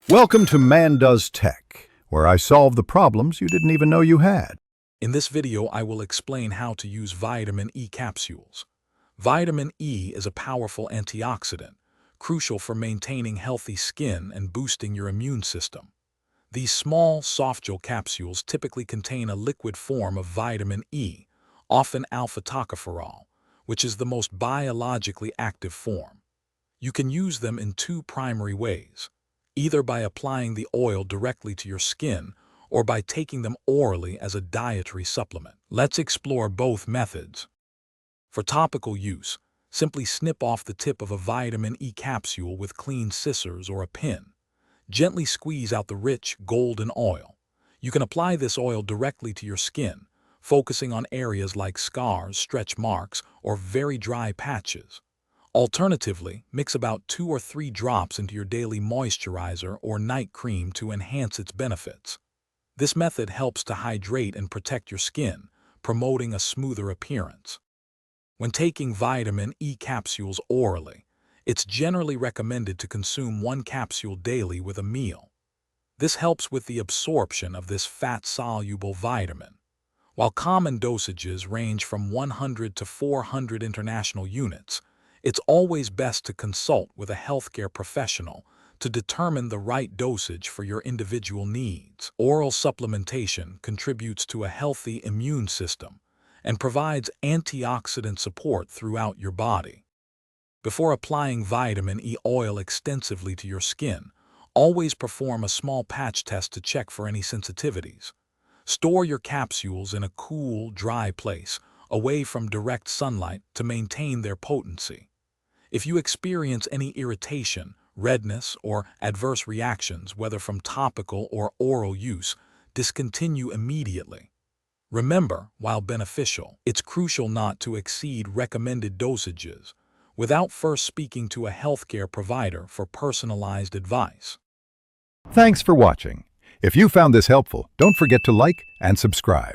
Welcome to Man Does Tech, where I solve the problems you didn't even know you had. In this video, I will explain how to use vitamin E capsules. Vitamin E is a powerful antioxidant, crucial for maintaining healthy skin and boosting your immune system. These small, soft-gel capsules typically contain a liquid form of vitamin E, often alpha-tocopherol, which is the most biologically active form. You can use them in two primary ways, either by applying the oil directly to your skin or by taking them orally as a dietary supplement. Let's explore both methods. For topical use, simply snip off the tip of a vitamin E capsule with clean scissors or a pin. Gently squeeze out the rich, golden oil. You can apply this oil directly to your skin, focusing on areas like scars, stretch marks, or very dry patches. Alternatively, mix about 2 or 3 drops into your daily moisturizer or night cream to enhance its benefits. This method helps to hydrate and protect your skin, promoting a smoother appearance. When taking vitamin E capsules orally, it's generally recommended to consume 1 capsule daily with a meal. This helps with the absorption of this fat-soluble vitamin. While common dosages range from 100 to 400 international units, it's always best to consult with a healthcare professional to determine the right dosage for your individual needs. Oral supplementation contributes to a healthy immune system and provides antioxidant support throughout your body. Before applying vitamin E oil extensively to your skin, always perform a small patch test to check for any sensitivities. Store your capsules in a cool, dry place, away from direct sunlight to maintain their potency. If you experience any irritation, redness, or adverse reactions, whether from topical or oral use, discontinue immediately. Remember, while beneficial, it's crucial not to exceed recommended dosages without first speaking to a healthcare provider for personalized advice. Thanks for watching. If you found this helpful, don't forget to like and subscribe.